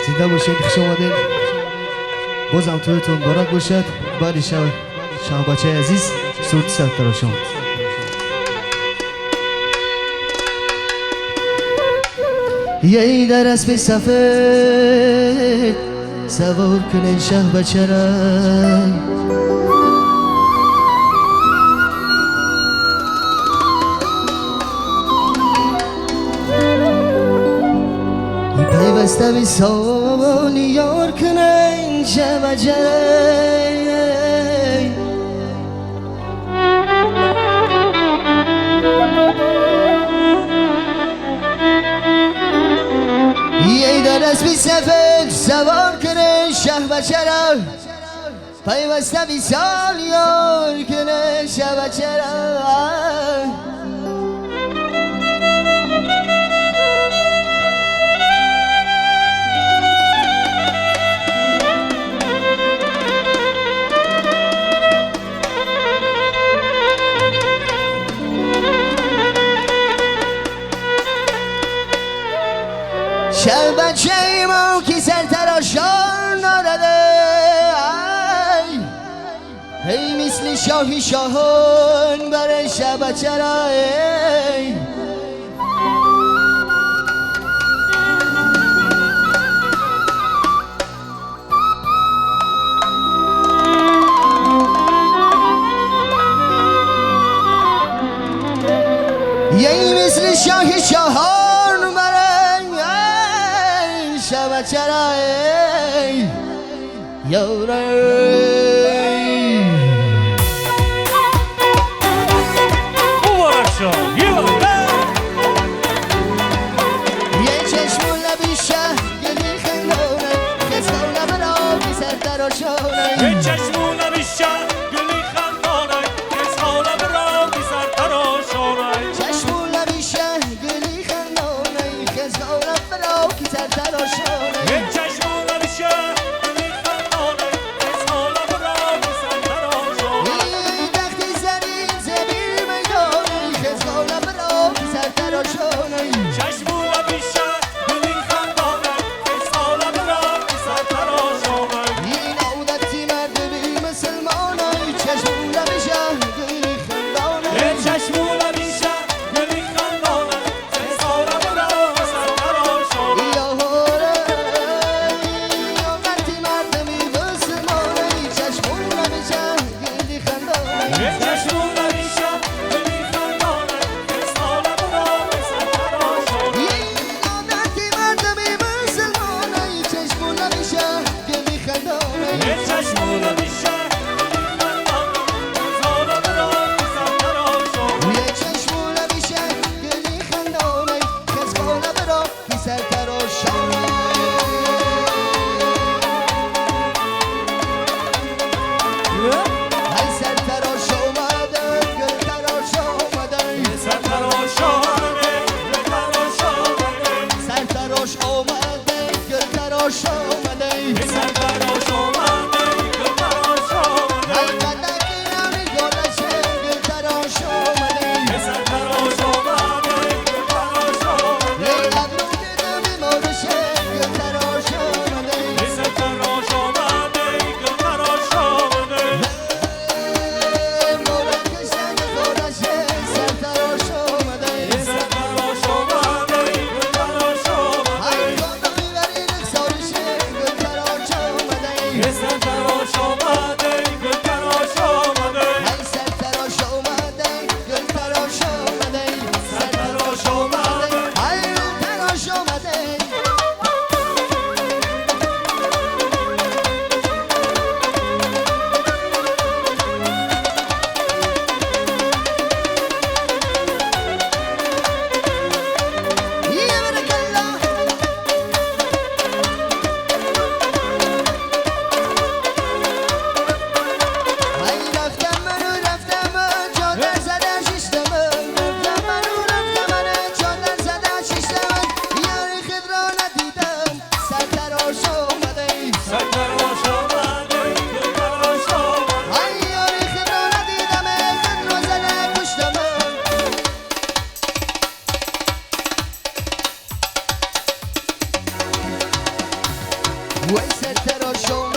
زنده باشید، خوش آمدید. بازم تویتون مبارک باشد. بعد شب بچه عزیز صورت سرتراشان. یه در اسب سفید سوار کنین شه بچه را، پیوسته بی سال یار کنین شه بچه را. یه در اسب سفید سوار کنین شه بچه را، پیوسته بی سال یار کنین شه بچه را. شب بچه ما کی سر تراشان نارده، هی مثل شاهی شاهان برای شب بچه را. یه مثل شاهی شاهان برای شب چرا یاره. یه چشمون لبی شه گلی خندونه، کسا لبرا بی سر تراشونه. یه چشمون لبی شه گلی خندونه، کسا لبرا بی سر تراشونه. چشمون لبی شه گلی خندونه، کسا لبرا بی سر تراشونه. یه چشمون لبی شه گلی خندونه، کسا لبرا بی سر تراشونه. وقتی زمین زمین میدانه، کسا لبرا بی سر تراشونه. چشمون لبی شه گلی خندونه، کسا لبرا بی سر تراشونه. این عادتی مرد بی مسلمانه، چشمون لبی شه گلی خندونه. یه چشمون لبی شه گلی خندونه، کسا لبرا بی سر تراشونه. یا هوره عادتی مرد بی مسلمانه، چشمون لبی شه گلی خندونه. یه چشمون لبی شه گلی خندونه، کسا لبرا بی سر تراشونه. این عادتی مرد بی مسلمانه، چشمون لبی شه گلی خندونه. یه چشمون لبی شه گلی خندونه، کسا لبرا بی سر تراشونه. یه چشمون لبی شه گلی خندونه، کسا لبرا بی سر تراشونه. ای سر تراش اومده گل تراش اومده، سر تراش آمده، گل تراش آمده. سر تراش اومده گل تراش اومده. سر تراش آمده، گل تراش آمده. ای قدکی نمی گلشه گل تراش اومده. سر تراش آمده، گل تراش آمده. ای ابرو که نمی مورشه گل تراش اومده. سر تراش آمده، گل تراش آمده. ای مورک سنگ خورشه سر تراش اومده. سر تراش آمده، گل تراش آمده. ای خانمی بری نخسارشه گل تراش اومده. وای سر تراشم